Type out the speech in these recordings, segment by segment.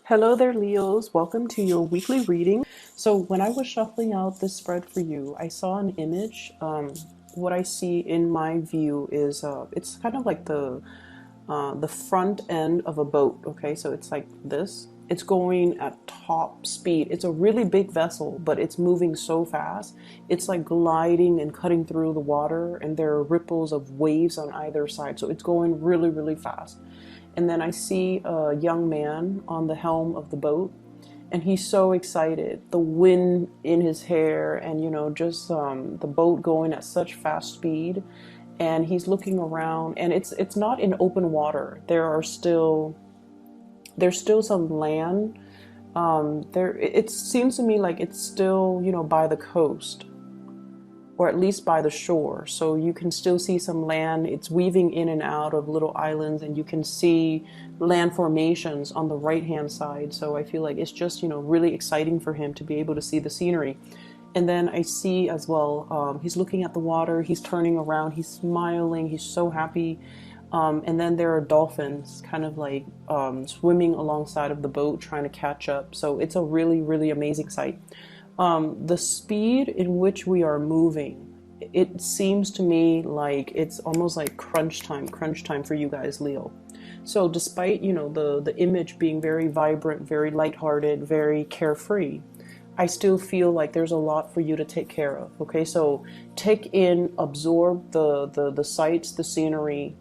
Hello there, Leos. Welcome to your weekly reading. So, when I was shuffling out this spread for you, I saw an image. What I see in my view is it's kind of like the front end of a boat. Okay, so it's like this. It's going at top speed. It's a really big vessel, but it's moving so fast. It's like gliding and cutting through the water, and there are ripples of waves on either side. So it's going really, really fast. And then I see a young man on the helm of the boat, and he's so excited. The wind in his hair, and just the boat going at such fast speed. And he's looking around, and it's not in open water. There's still some land. There it seems to me like it's still by the coast, or at least by the shore. So you can still see some land. It's weaving in and out of little islands, and you can see land formations on the right hand side. So I feel like it's just, really exciting for him to be able to see the scenery. And then I see as well, he's looking at the water, he's turning around, he's smiling, he's so happy. And then there are dolphins kind of like swimming alongside of the boat, trying to catch up. So it's a really, really amazing sight. The speed in which we are moving, it seems to me like it's almost like crunch time for you guys, Leo. So despite, the image being very vibrant, very lighthearted, very carefree, I still feel like there's a lot for you to take care of. Okay, so take in, absorb the sights, the scenery,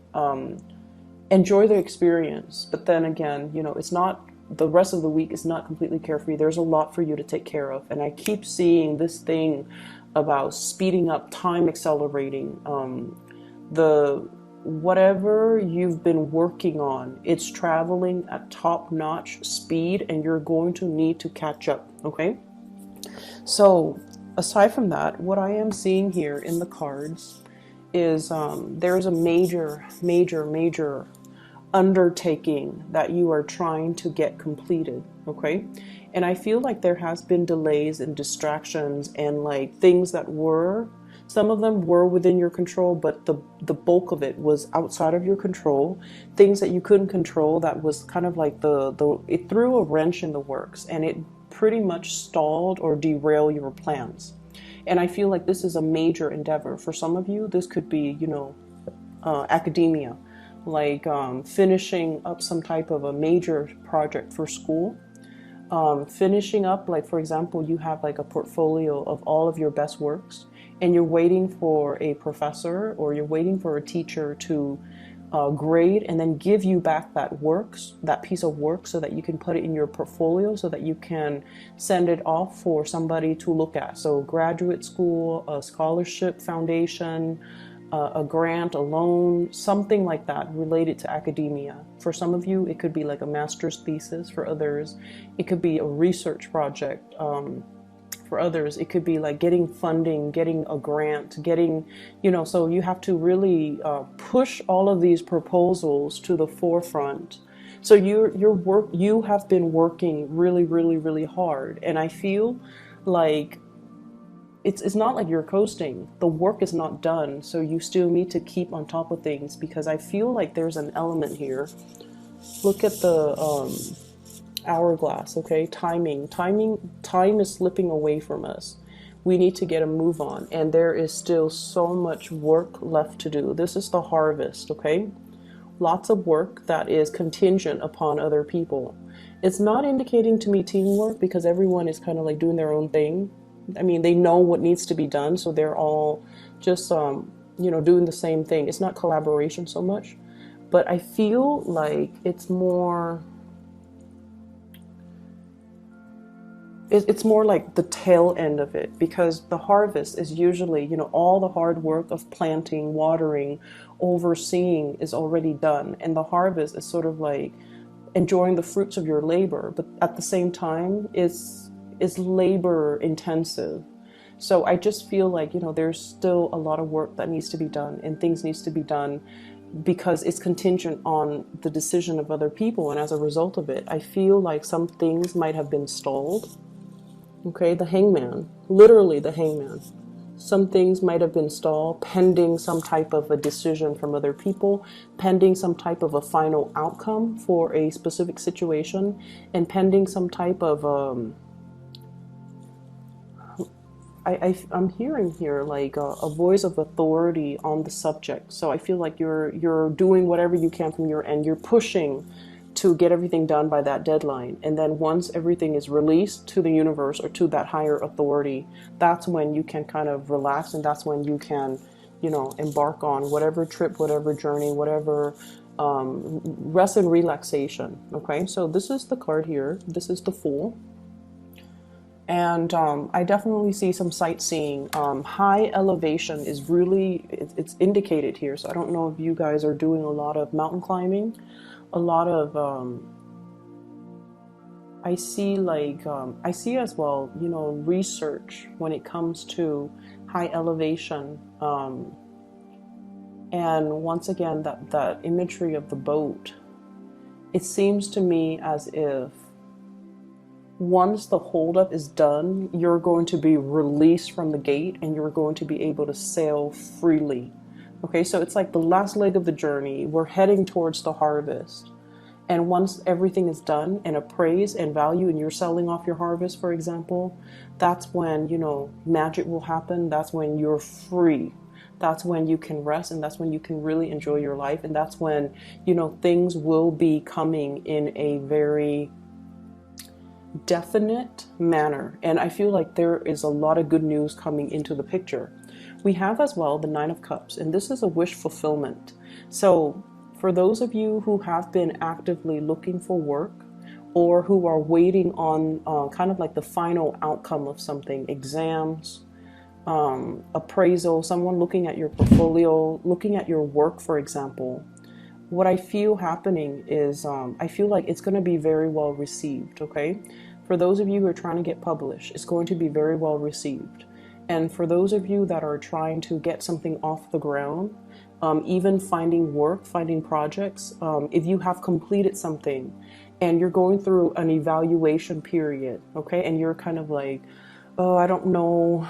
enjoy the experience. But then again, it's not, the rest of the week is not completely carefree. There's a lot for you to take care of. And I keep seeing this thing about speeding up, time accelerating, the whatever you've been working on, it's traveling at top-notch speed, and you're going to need to catch up. Okay, so aside from that, what I am seeing here in the cards is there's a major undertaking that you are trying to get completed. Okay, and I feel like there has been delays and distractions, and like things that were, some of them were within your control, but the bulk of it was outside of your control. Things that you couldn't control, that was kind of like it threw a wrench in the works, and it pretty much stalled or derailed your plans. And I feel like this is a major endeavor. For some of you, this could be, academia, like finishing up some type of a major project for school. Finishing up, like for example, you have like a portfolio of all of your best works, and you're waiting for a professor or you're waiting for a teacher to grade and then give you back that piece of work, so that you can put it in your portfolio, so that you can send it off for somebody to look at. So graduate school, a scholarship foundation, a grant, a loan, something like that related to academia. For some of you, it could be like a master's thesis. For others, it could be a research project. For others, it could be like getting funding, getting a grant, getting, so you have to really push all of these proposals to the forefront. So you have been working really, really, really hard. And I feel like it's not like you're coasting. The work is not done. So you still need to keep on top of things, because I feel like there's an element here. Look at the hourglass. Okay, time is slipping away from us. We need to get a move on, and there is still so much work left to do. This is the harvest. Okay, lots of work that is contingent upon other people. It's not indicating to me teamwork, because everyone is kind of like doing their own thing. I mean, they know what needs to be done, so they're all just doing the same thing. It's not collaboration so much, but I feel like it's more like the tail end of it, because the harvest is usually, all the hard work of planting, watering, overseeing is already done. And the harvest is sort of like enjoying the fruits of your labor, but at the same time, is labor intensive. So I just feel like, there's still a lot of work that needs to be done, and things needs to be done, because it's contingent on the decision of other people. And as a result of it, I feel like some things might have been stalled. Okay, the hangman, literally the hangman. Some things might have been stalled pending some type of a decision from other people, pending some type of a final outcome for a specific situation, and pending some type of I'm hearing here like a voice of authority on the subject. So I feel like you're doing whatever you can from your end. You're pushing to get everything done by that deadline. And then once everything is released to the universe or to that higher authority, that's when you can kind of relax, and that's when you can, you know, embark on whatever trip, whatever journey, whatever rest and relaxation. Okay, so this is the card here. This is the Fool. And I definitely see some sightseeing. High elevation is really, it's indicated here. So I don't know if you guys are doing a lot of mountain climbing, a lot of, I see like, I see as well, you know, research when it comes to high elevation. And once again, that imagery of the boat, it seems to me as if once the holdup is done, you're going to be released from the gate and you're going to be able to sail freely. Okay, so it's like the last leg of the journey. We're heading towards the harvest. And once everything is done and appraised and value, and you're selling off your harvest, for example, that's when, you know, magic will happen. That's when you're free. That's when you can rest, and that's when you can really enjoy your life. And that's when, you know, things will be coming in a very definite manner. And I feel like there is a lot of good news coming into the picture. We have as well the Nine of Cups, and this is a wish fulfillment. So for those of you who have been actively looking for work, or who are waiting on kind of like the final outcome of something, exams, appraisal, someone looking at your portfolio, looking at your work, for example, what I feel happening is I feel like it's going to be very well received, okay? For those of you who are trying to get published, it's going to be very well received. And for those of you that are trying to get something off the ground, even finding work, finding projects, if you have completed something and you're going through an evaluation period, okay, and you're kind of like, oh, I don't know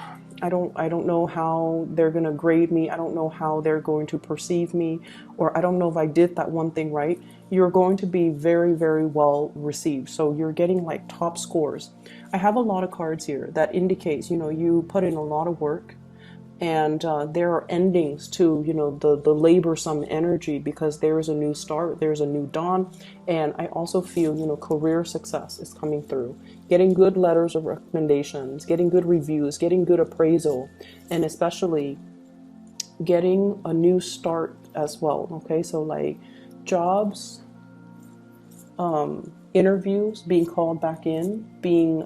how they're going to grade me. I don't know how they're going to perceive me, or I don't know if I did that one thing right. You're going to be very, very well received. So you're getting like top scores. I have a lot of cards here that indicates, you know, you put in a lot of work, and there are endings to, you know, the laborsome energy, because there is a new start, there's a new dawn. And I also feel, you know, career success is coming through, getting good letters of recommendations, getting good reviews, getting good appraisal, and especially getting a new start as well. Okay, so like jobs, interviews, being called back in, being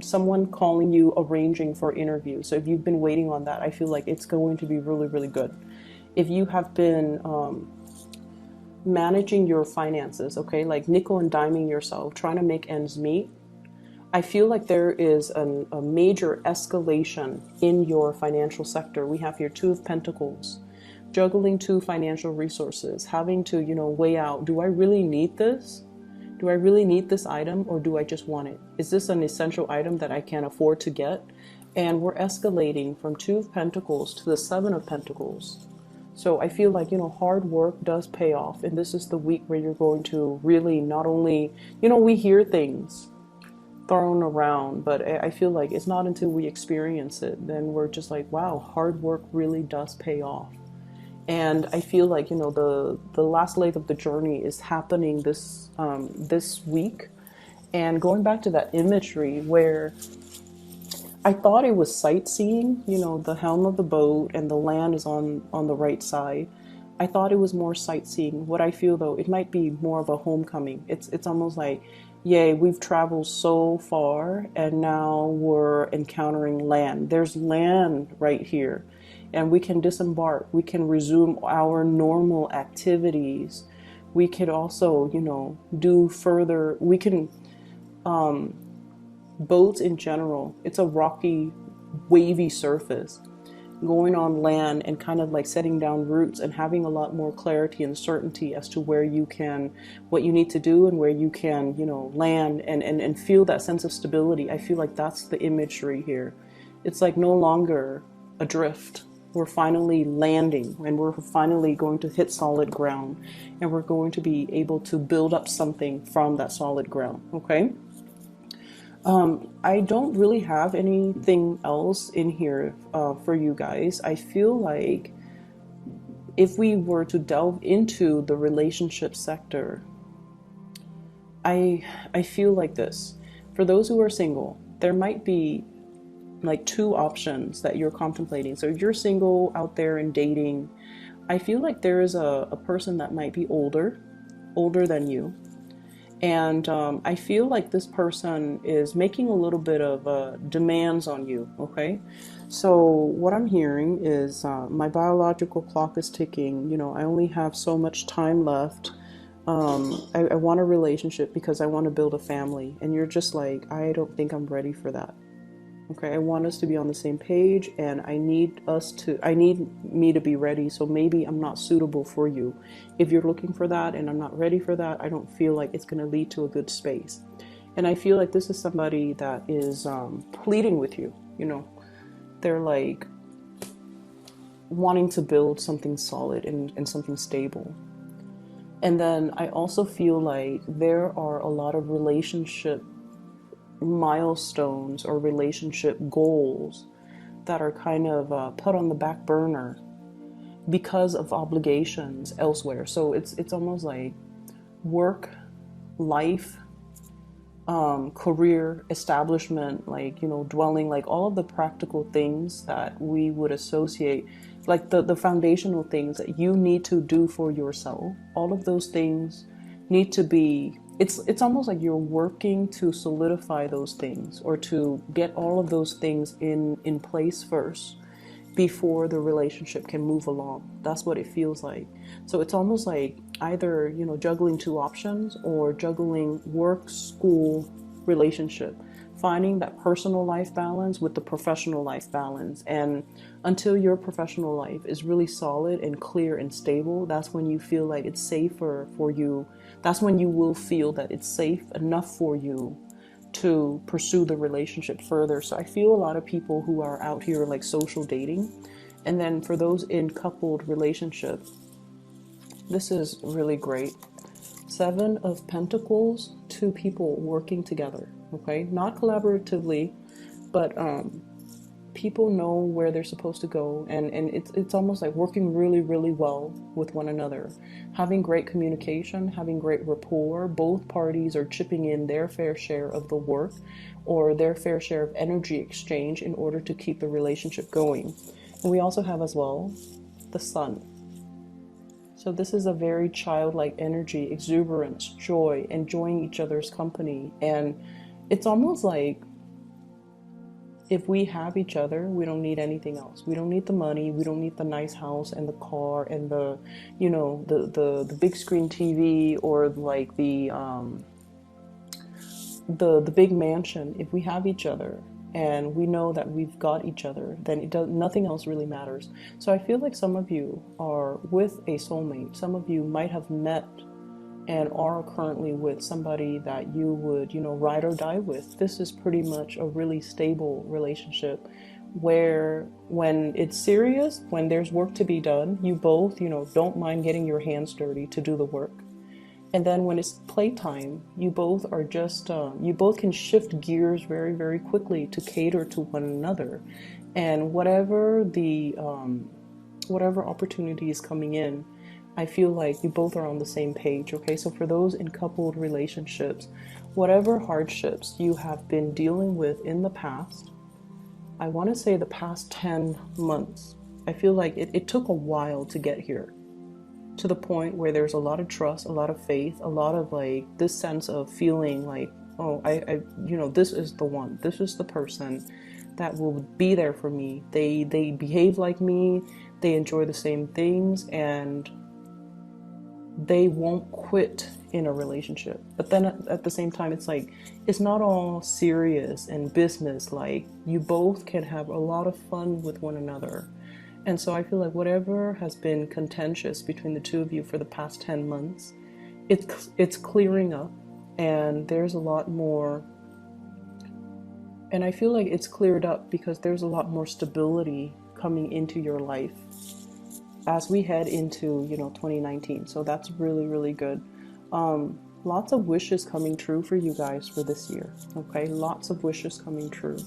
someone calling you, arranging for interviews. So if you've been waiting on that, I feel like it's going to be really, really good. If you have been managing your finances, okay, like nickel and diming yourself, trying to make ends meet, I feel like there is a major escalation in your financial sector. We have here Two of Pentacles, juggling two financial resources, having to, you know, weigh out, do I really need this? Do I really need this item, or do I just want it? Is this an essential item that I can't afford to get? And we're escalating from Two of Pentacles to the Seven of Pentacles. So I feel like, you know, hard work does pay off. And this is the week where you're going to really not only, you know, we hear things thrown around, but I feel like it's not until we experience it, then we're just like, wow, hard work really does pay off. And I feel like, you know, the last leg of the journey is happening this week. And going back to that imagery where I thought it was sightseeing, you know, the helm of the boat and the land is on the right side. I thought it was more sightseeing. What I feel though, it might be more of a homecoming. It's almost like, yay, we've traveled so far and now we're encountering land. There's land right here. And we can disembark, we can resume our normal activities. We could also, you know, do further, we can, boats in general, it's a rocky, wavy surface. Going on land and kind of like setting down roots and having a lot more clarity and certainty as to where you can, what you need to do and where you can, you know, land and feel that sense of stability. I feel like that's the imagery here. It's like no longer adrift. We're finally landing, and we're finally going to hit solid ground, and we're going to be able to build up something from that solid ground. Okay. I don't really have anything else in here for you guys. I feel like if we were to delve into the relationship sector, I feel like this. For those who are single, there might be like two options that you're contemplating. So if you're single out there and dating, I feel like there is a person that might be older than you. And I feel like this person is making a little bit of demands on you, okay? So what I'm hearing is my biological clock is ticking. You know, I only have so much time left. I want a relationship because I want to build a family. And you're just like, I don't think I'm ready for that. Okay, I want us to be on the same page, and I need me to be ready. So maybe I'm not suitable for you. If you're looking for that and I'm not ready for that, I don't feel like it's going to lead to a good space. And I feel like this is somebody that is pleading with you. You know, they're like wanting to build something solid and something stable. And then I also feel like there are a lot of relationship milestones or relationship goals that are kind of put on the back burner because of obligations elsewhere. So it's almost like work, life, career, establishment, like, you know, dwelling, like all of the practical things that we would associate, like the foundational things that you need to do for yourself. All of those things need to be, it's almost like you're working to solidify those things, or to get all of those things in place first before the relationship can move along. That's what it feels like. So it's almost like either, you know, juggling two options, or juggling work, school, relationship, finding that personal life balance with the professional life balance. And until your professional life is really solid and clear and stable, that's when you feel like it's safer for you. That's when you will feel that it's safe enough for you to pursue the relationship further. So I feel a lot of people who are out here like social dating, and then for those in coupled relationships, this is really great. Seven of Pentacles, two people working together, okay? Not collaboratively, but people know where they're supposed to go, and it's almost like working really, really well with one another, having great communication, having great rapport. Both parties are chipping in their fair share of the work, or their fair share of energy exchange, in order to keep the relationship going. And we also have as well the Sun. So this is a very childlike energy, exuberance, joy, enjoying each other's company. And it's almost like if we have each other, we don't need anything else. We don't need the money. We don't need the nice house and the car and the, you know, the big screen TV, or like the big mansion. If we have each other and we know that we've got each other, then nothing else really matters. So I feel like some of you are with a soulmate. Some of you might have met and are currently with somebody that you would, you know, ride or die with. This is pretty much a really stable relationship, where when it's serious, when there's work to be done, you both, you know, don't mind getting your hands dirty to do the work. And then when it's playtime, you both are just, you both can shift gears very, very quickly to cater to one another. And whatever opportunity is coming in, I feel like you both are on the same page, okay? So for those in coupled relationships, whatever hardships you have been dealing with in the past, I want to say the past 10 months, I feel like it took a while to get here, to the point where there's a lot of trust, a lot of faith, a lot of like this sense of feeling like, oh, I you know, this is the one, this is the person that will be there for me. They behave like me, they enjoy the same things, and they won't quit in a relationship. But then at the same time, it's like, it's not all serious and business. Like, you both can have a lot of fun with one another. And so I feel like whatever has been contentious between the two of you for the past 10 months, it's clearing up, and there's a lot more. And I feel like it's cleared up because there's a lot more stability coming into your life as we head into, 2019. So that's really, really good. Lots of wishes coming true for you guys for this year. Okay, lots of wishes coming true.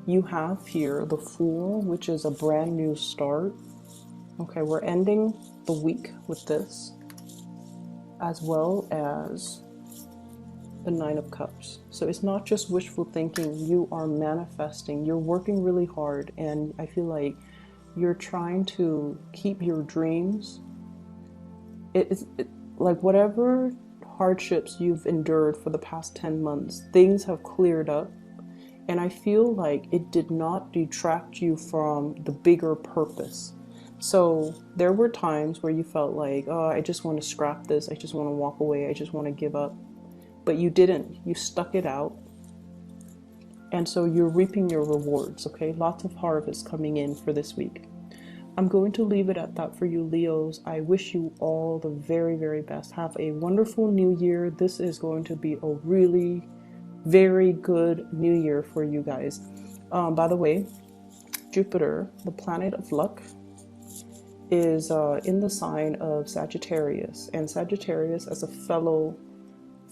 You have here the Fool, which is a brand new start. Okay, we're ending the week with this, as well as the Nine of Cups. So it's not just wishful thinking, you are manifesting, you're working really hard, and I feel like you're trying to keep your dreams. Like whatever hardships you've endured for the past 10 months, things have cleared up, and I feel like it did not detract you from the bigger purpose. So there were times where you felt like, oh, I just want to scrap this, I just want to walk away, I just want to give up. But you didn't. You stuck it out. And so you're reaping your rewards, okay? Lots of harvest coming in for this week. I'm going to leave it at that for you, Leos. I wish you all the very, very best. Have a wonderful new year. This is going to be a really very good new year for you guys. By the way, Jupiter, the planet of luck, is in the sign of Sagittarius. And Sagittarius, as a fellow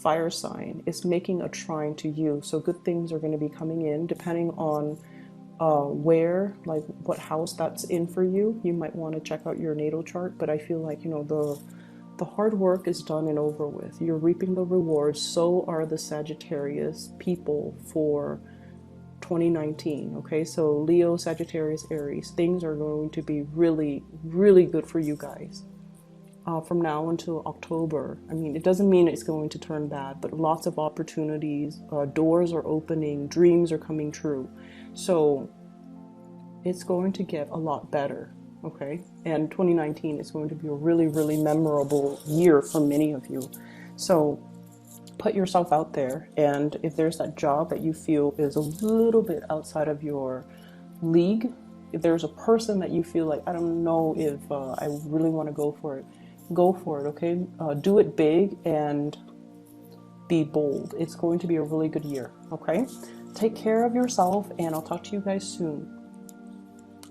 fire sign, is making a trine to you. So good things are going to be coming in depending on where, like what house that's in for you. You might want to check out your natal chart, but I feel like, the hard work is done and over with. You're reaping the rewards. So are the Sagittarius people for 2019. Okay, so Leo, Sagittarius, Aries, things are going to be really, really good for you guys. From now until October. I mean, it doesn't mean it's going to turn bad, but lots of opportunities, doors are opening, dreams are coming true. So it's going to get a lot better, okay? And 2019 is going to be a really, really memorable year for many of you. So put yourself out there, and if there's that job that you feel is a little bit outside of your league, if there's a person that you feel like, I don't know if I really want to go for it, okay? Do it big and be bold. It's going to be a really good year, okay? Take care of yourself, and I'll talk to you guys soon.